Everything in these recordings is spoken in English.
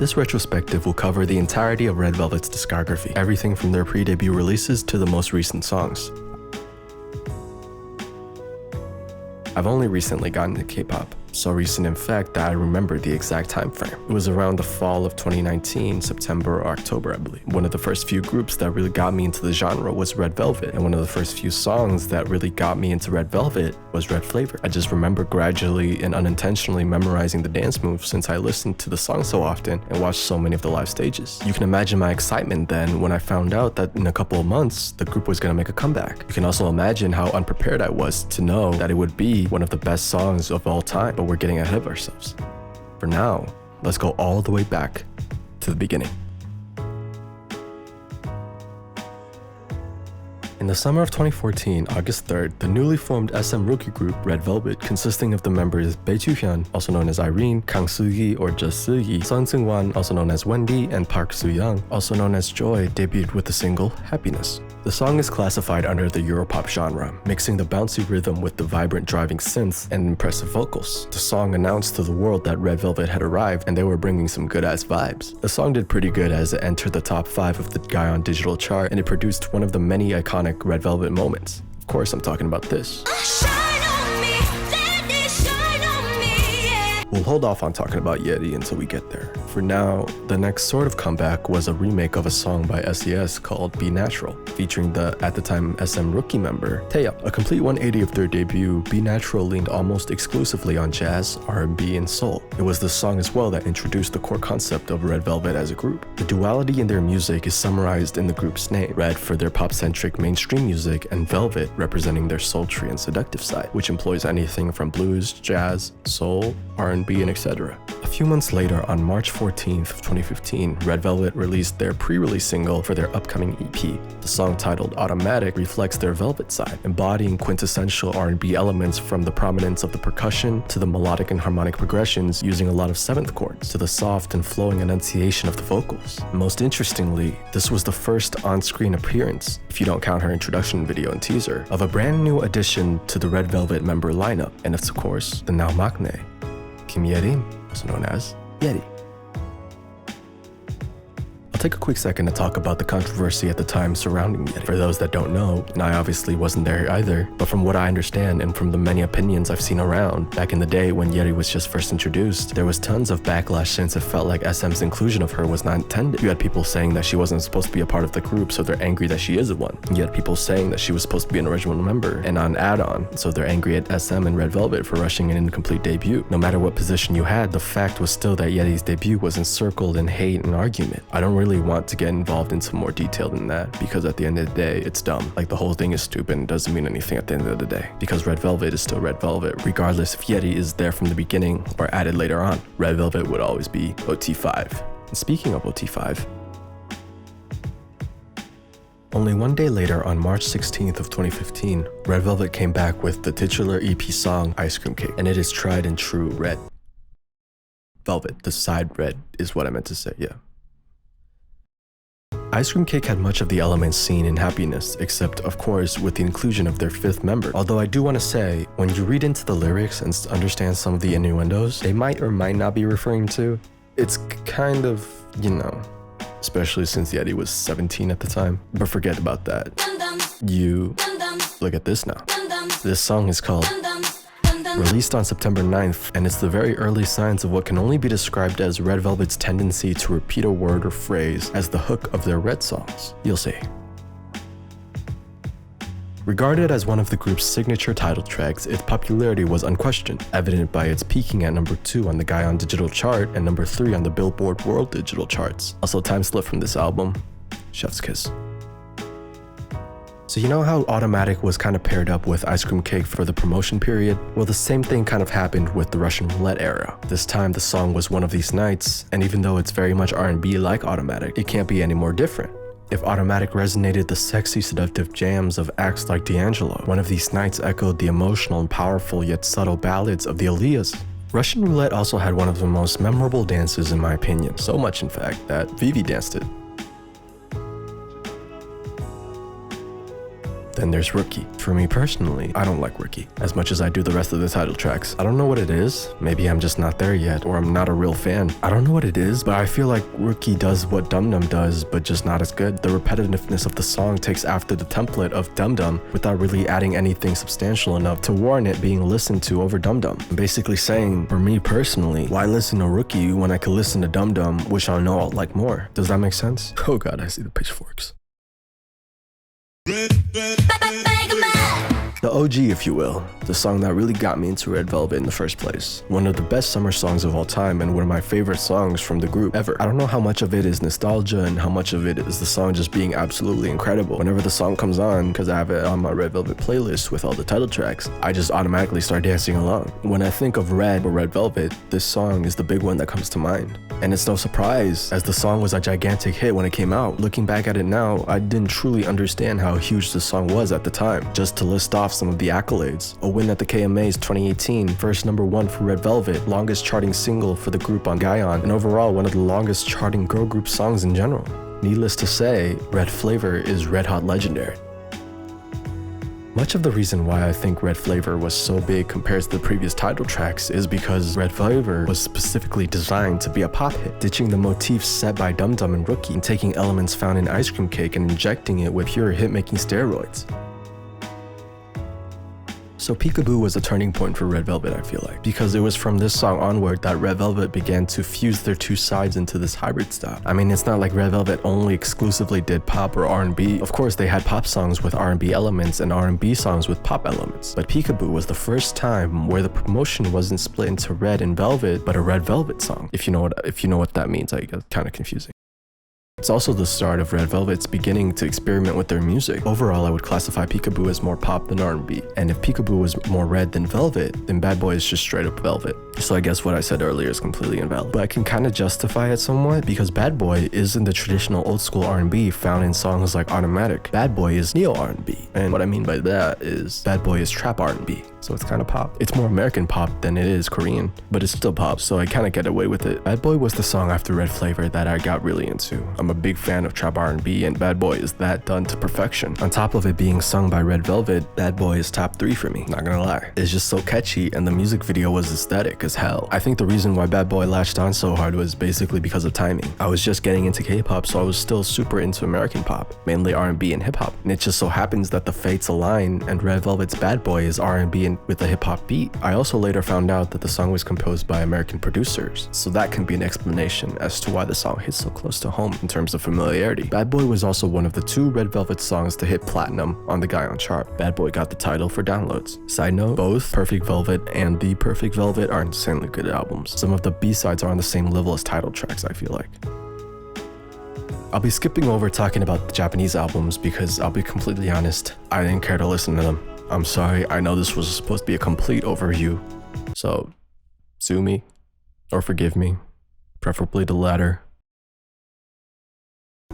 This retrospective will cover the entirety of Red Velvet's discography, everything from their pre-debut releases to the most recent songs. I've only recently gotten into K-pop, so recent in fact that I remember the exact time frame. It was around the fall of 2019, September or October, I believe. One of the first few groups that really got me into the genre was Red Velvet, and one of the first few songs that really got me into Red Velvet was Red Flavor. I just remember gradually and unintentionally memorizing the dance moves since I listened to the song so often and watched so many of the live stages. You can imagine my excitement then when I found out that in a couple of months, the group was gonna make a comeback. You can also imagine how unprepared I was to know that it would be one of the best songs of all time, but we're getting ahead of ourselves. For now, let's go all the way back to the beginning. In the summer of 2014, August 3rd, the newly formed SM rookie group Red Velvet, consisting of the members Bae Joo-hyun, also known as Irene, Kang Soo-gi or just Soo-gi, Sun Seung-wan, also known as Wendy, and Park Soo-young, also known as Joy, debuted with the single Happiness. The song is classified under the Europop genre, mixing the bouncy rhythm with the vibrant driving synths and impressive vocals. The song announced to the world that Red Velvet had arrived and they were bringing some good-ass vibes. The song did pretty good as it entered the top 5 of the Gaon digital chart, and it produced one of the many iconic Red Velvet moments. Of course, I'm talking about this. We'll hold off on talking about Yeti until we get there. For now, the next sort of comeback was a remake of a song by SES called Be Natural, featuring the, at the time, SM rookie member, Taeyup. A complete 180 of their debut, Be Natural leaned almost exclusively on jazz, R&B, and soul. It was this song as well that introduced the core concept of Red Velvet as a group. The duality in their music is summarized in the group's name, Red for their pop-centric mainstream music, and Velvet representing their sultry and seductive side, which employs anything from blues, jazz, soul, R&B, and etc. A few months later, on March 14th of 2015, Red Velvet released their pre-release single for their upcoming EP. The song titled Automatic reflects their Velvet side, embodying quintessential R&B elements from the prominence of the percussion to the melodic and harmonic progressions using a lot of 7th chords to the soft and flowing enunciation of the vocals. Most interestingly, this was the first on-screen appearance, if you don't count her introduction video and teaser, of a brand new addition to the Red Velvet member lineup, and it's of course the now maknae, Kim Ye-rim, also known as Yeti. I'll take a quick second to talk about the controversy at the time surrounding Yeti. For those that don't know, and I obviously wasn't there either, but from what I understand and from the many opinions I've seen around, back in the day when Yeti was just first introduced, there was tons of backlash since it felt like SM's inclusion of her was not intended. You had people saying that she wasn't supposed to be a part of the group, so they're angry that she is one. You had people saying that she was supposed to be an original member and on add-on, so they're angry at SM and Red Velvet for rushing an incomplete debut. No matter what position you had, the fact was still that Yeti's debut was encircled in hate and argument. I don't really want to get involved in some more detail than that, because at the end of the day, it's dumb. Like, the whole thing is stupid and doesn't mean anything at the end of the day, because Red Velvet is still Red Velvet, regardless if Yeti is there from the beginning or added later on. Red Velvet would always be OT5. And speaking of OT5, only one day later, on March 16th of 2015, Red Velvet came back with the titular EP song Ice Cream Cake, and it is tried and true Red Velvet. The side red is what I meant to say, yeah. Ice Cream Cake had much of the elements seen in Happiness, except of course with the inclusion of their 5th member. Although I do want to say, when you read into the lyrics and understand some of the innuendos they might or might not be referring to, it's kind of, you know, especially since Yeti was 17 at the time. But forget about that. You look at this now. This song is called released on September 9th, and it's the very early signs of what can only be described as Red Velvet's tendency to repeat a word or phrase as the hook of their Red songs. You'll see. Regarded as one of the group's signature title tracks, its popularity was unquestioned, evident by its peaking at number 2 on the Gaon digital chart and number 3 on the Billboard World digital charts. Also, time slip from this album, Chef's Kiss. So you know how Automatic was kind of paired up with Ice Cream Cake for the promotion period? Well, the same thing kind of happened with the Russian Roulette era. This time the song was One of These Nights, and even though it's very much R&B like Automatic, it can't be any more different. If Automatic resonated the sexy, seductive jams of acts like D'Angelo, One of These Nights echoed the emotional and powerful yet subtle ballads of the Aliyahs. Russian Roulette also had one of the most memorable dances in my opinion, so much in fact that Vivi danced it. The Then there's Rookie. For me personally, I don't like Rookie as much as I do the rest of the title tracks. I don't know what it is. Maybe I'm just not there yet, or I'm not a real fan. I don't know what it is, but I feel like Rookie does what Dum Dum does, but just not as good. The repetitiveness of the song takes after the template of Dum Dum without really adding anything substantial enough to warrant it being listened to over Dum Dum. I'm basically saying, for me personally, why listen to Rookie when I could listen to Dum Dum, which I know I'll like more? Does that make sense? Oh god, I see the pitchforks. The OG, if you will, the song that really got me into Red Velvet in the first place. One of the best summer songs of all time and one of my favorite songs from the group ever. I don't know how much of it is nostalgia and how much of it is the song just being absolutely incredible. Whenever the song comes on, because I have it on my Red Velvet playlist with all the title tracks, I just automatically start dancing along. When I think of Red or Red Velvet, this song is the big one that comes to mind. And it's no surprise, as the song was a gigantic hit when it came out. Looking back at it now, I didn't truly understand how huge this song was at the time. Just to list off some of the accolades: a win at the KMA's 2018, first #1 for Red Velvet, longest charting single for the group on Gaon, and overall one of the longest charting girl group songs in general. Needless to say, Red Flavor is red hot legendary. Much of the reason why I think Red Flavor was so big compared to the previous title tracks is because Red Flavor was specifically designed to be a pop hit, ditching the motifs set by Dum Dum and Rookie and taking elements found in Ice Cream Cake and injecting it with pure hit-making steroids. So Peekaboo was a turning point for Red Velvet, I feel like, because it was from this song onward that Red Velvet began to fuse their two sides into this hybrid style. I mean, it's not like Red Velvet only exclusively did pop or R&B. Of course, they had pop songs with R&B elements and R&B songs with pop elements. But Peekaboo was the first time where the promotion wasn't split into Red and Velvet, but a Red Velvet song. If you know what that means, I guess. Kind of confusing. It's also the start of Red Velvet's beginning to experiment with their music. Overall, I would classify Peekaboo as more pop than R&B. And if Peekaboo was more red than Velvet, then Bad Boy is just straight up Velvet. So I guess what I said earlier is completely invalid. But I can kind of justify it somewhat because Bad Boy isn't the traditional old school R&B found in songs like Automatic. Bad Boy is neo R&B. And what I mean by that is Bad Boy is trap R&B. So it's kind of pop. It's more American pop than it is Korean, but it's still pop, so I kind of get away with it. Bad Boy was the song after Red Flavor that I got really into. I'm a big fan of trap R&B, and Bad Boy is that done to perfection. On top of it being sung by Red Velvet, Bad Boy is top 3 for me, not gonna lie. It's just so catchy, and the music video was aesthetic as hell. I think the reason why Bad Boy latched on so hard was basically because of timing. I was just getting into K-pop, so I was still super into American pop, mainly R&B and hip-hop. And it just so happens that the fates align, and Red Velvet's Bad Boy is R&B and with a hip-hop beat. I also later found out that the song was composed by American producers, so that can be an explanation as to why the song hits so close to home in terms of familiarity. Bad Boy was also one of the 2 Red Velvet songs to hit platinum on the Gaon chart. Bad Boy got the title for downloads. Side note, both Perfect Velvet and The Perfect Velvet are insanely good albums. Some of the B-sides are on the same level as title tracks, I feel like. I'll be skipping over talking about the Japanese albums because I'll be completely honest, I didn't care to listen to them. I'm sorry, I know this was supposed to be a complete overview, so sue me or forgive me, preferably the latter.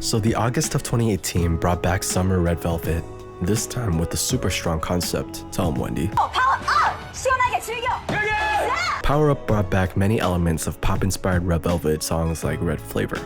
So the August of 2018 brought back summer Red Velvet, this time with a super strong concept. Tell 'em, Wendy. Power up! 시원하게 즐겨! Power Up brought back many elements of pop-inspired Red Velvet songs like Red Flavor.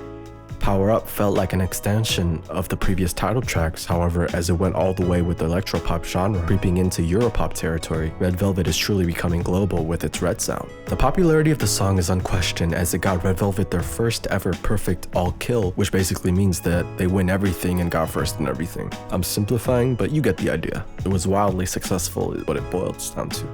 Power Up felt like an extension of the previous title tracks, however, as it went all the way with the electropop genre, creeping into Europop territory, Red Velvet is truly becoming global with its red sound. The popularity of the song is unquestioned as it got Red Velvet their first ever perfect all kill, which basically means that they win everything and got first in everything. I'm simplifying, but you get the idea. It was wildly successful is what it boils down to.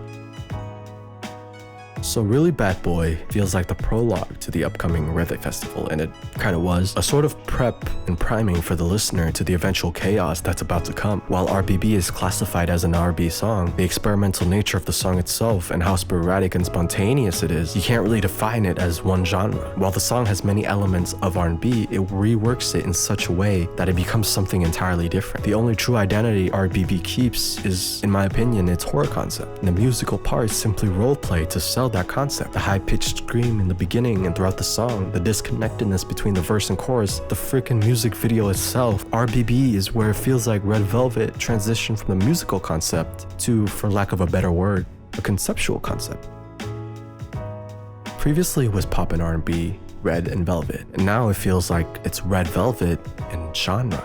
So really Bad Boy feels like the prologue to the upcoming Reggae Festival, and it kind of was. A sort of prep and priming for the listener to the eventual chaos that's about to come. While RBB is classified as an R&B song, the experimental nature of the song itself and how sporadic and spontaneous it is, you can't really define it as one genre. While the song has many elements of R&B, it reworks it in such a way that it becomes something entirely different. The only true identity RBB keeps is, in my opinion, its horror concept. And the musical parts simply roleplay to sell that concept. The high-pitched scream in the beginning and throughout the song, the disconnectedness between the verse and chorus, the freaking music video itself. RBB is where it feels like Red Velvet transitioned from the musical concept to, for lack of a better word, a conceptual concept. Previously it was pop and R&B, Red and Velvet, and now it feels like it's Red Velvet and genre.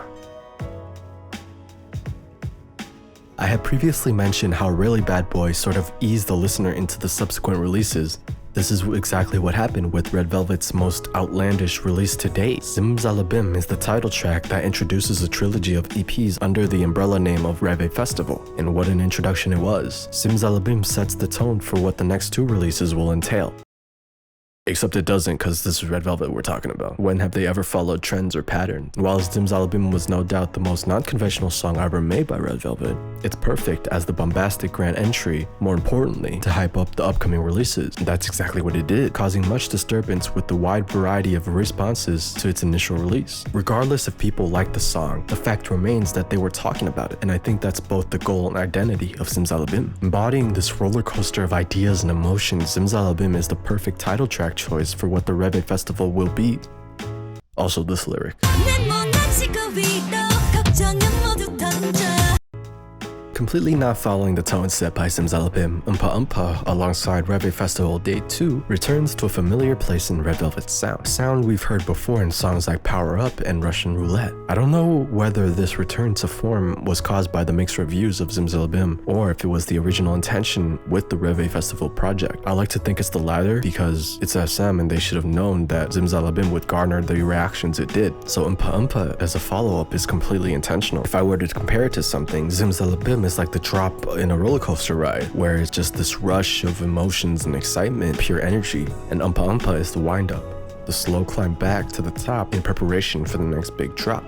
I had previously mentioned how Really Bad Boy sort of eased the listener into the subsequent releases. This is exactly what happened with Red Velvet's most outlandish release to date. Simsalabim is the title track that introduces a trilogy of EPs under the umbrella name of Reve Festival. And what an introduction it was. Simsalabim sets the tone for what the next two releases will entail. Except it doesn't, because this is Red Velvet we're talking about. When have they ever followed trends or patterns? While Simsalabim was no doubt the most non-conventional song ever made by Red Velvet, it's perfect as the bombastic grand entry, more importantly, to hype up the upcoming releases. And that's exactly what it did, causing much disturbance with the wide variety of responses to its initial release. Regardless if people liked the song, the fact remains that they were talking about it, and I think that's both the goal and identity of Simsalabim. Embodying this roller coaster of ideas and emotions, Simsalabim is the perfect title track choice for what the Reve Festival will be. Also this lyric. Completely not following the tone set by Simsalabim, Oompa Oompa, alongside Reve Festival Day 2, returns to a familiar place in Red Velvet's sound. Sound we've heard before in songs like Power Up and Russian Roulette. I don't know whether this return to form was caused by the mixed reviews of Simsalabim, or if it was the original intention with the Reve Festival project. I like to think it's the latter, because it's SM and they should have known that Simsalabim would garner the reactions it did. So Oompa Oompa as a follow-up is completely intentional. If I were to compare it to something, Simsalabim is like the drop in a roller coaster ride, where it's just this rush of emotions and excitement, pure energy, and Oompa Oompa is the wind up, the slow climb back to the top in preparation for the next big drop.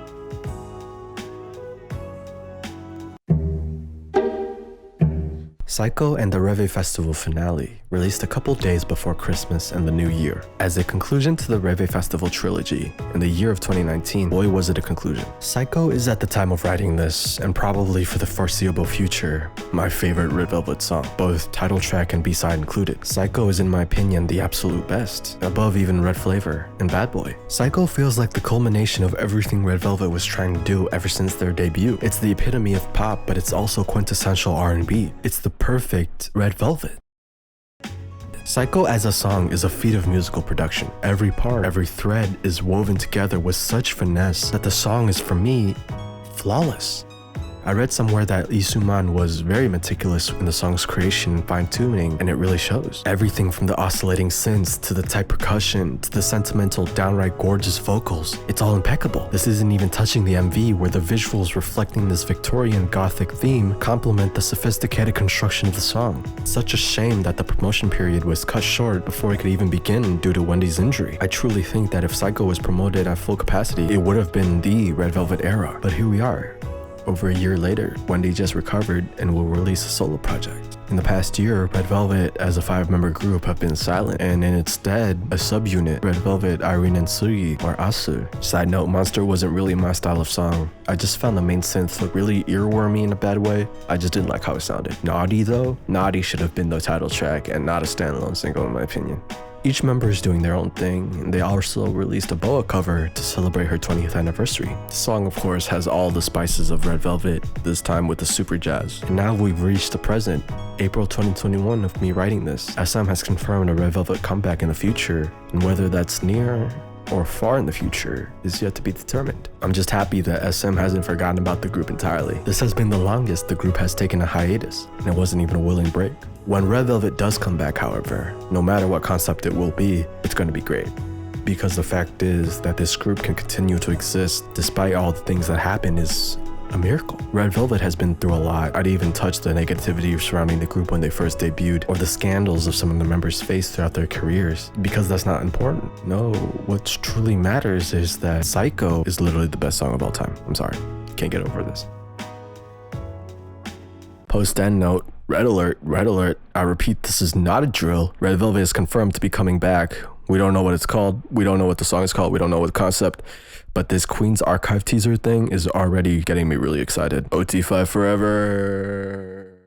Psycho and the Reve Festival finale released a couple days before Christmas and the New Year. As a conclusion to the Reve Festival trilogy, in the year of 2019, boy was it a conclusion. Psycho is at the time of writing this, and probably for the foreseeable future, my favorite Red Velvet song, both title track and B-side included. Psycho is in my opinion the absolute best, above even Red Flavor and Bad Boy. Psycho feels like the culmination of everything Red Velvet was trying to do ever since their debut. It's the epitome of pop, but it's also quintessential R&B. It's the perfect Red Velvet. Psycho as a song is a feat of musical production. Every part, every thread is woven together with such finesse that the song is, for me, flawless. I read somewhere that Lee Soo-man was very meticulous in the song's creation and fine-tuning, and it really shows. Everything from the oscillating synths to the tight percussion to the sentimental, downright gorgeous vocals, it's all impeccable. This isn't even touching the MV, where the visuals reflecting this Victorian Gothic theme complement the sophisticated construction of the song. It's such a shame that the promotion period was cut short before it could even begin due to Wendy's injury. I truly think that if Psycho was promoted at full capacity, it would have been the Red Velvet era. But here we are. Over a year later, Wendy just recovered and will release a solo project. In the past year, Red Velvet as a 5-member group have been silent, and in its stead, a subunit, Red Velvet, Irene and Sugi, or Asu. Side note, Monster wasn't really my style of song. I just found the main synth look really earwormy in a bad way. I just didn't like how it sounded. Naughty though? Naughty should have been the title track and not a standalone single in my opinion. Each member is doing their own thing, and they also released a Boa cover to celebrate her 20th anniversary. The song, of course, has all the spices of Red Velvet, this time with the super jazz. And now we've reached the present, April 2021 of me writing this. SM has confirmed a Red Velvet comeback in the future, and whether that's near or far in the future is yet to be determined. I'm just happy that SM hasn't forgotten about the group entirely. This has been the longest the group has taken a hiatus, and it wasn't even a willing break. When Red Velvet does come back, however, no matter what concept it will be, it's going to be great. Because the fact is that this group can continue to exist despite all the things that happen is a miracle. Red Velvet has been through a lot. I'd even touched the negativity surrounding the group when they first debuted, or the scandals of some of the members faced throughout their careers, because that's not important. No, what truly matters is that Psycho is literally the best song of all time. I'm sorry, can't get over this. Post-end note, red alert, I repeat, this is not a drill. Red Velvet is confirmed to be coming back. We don't know what it's called, we don't know what the song is called, we don't know what the concept, but this Queen's Archive teaser thing is already getting me really excited. OT5 forever.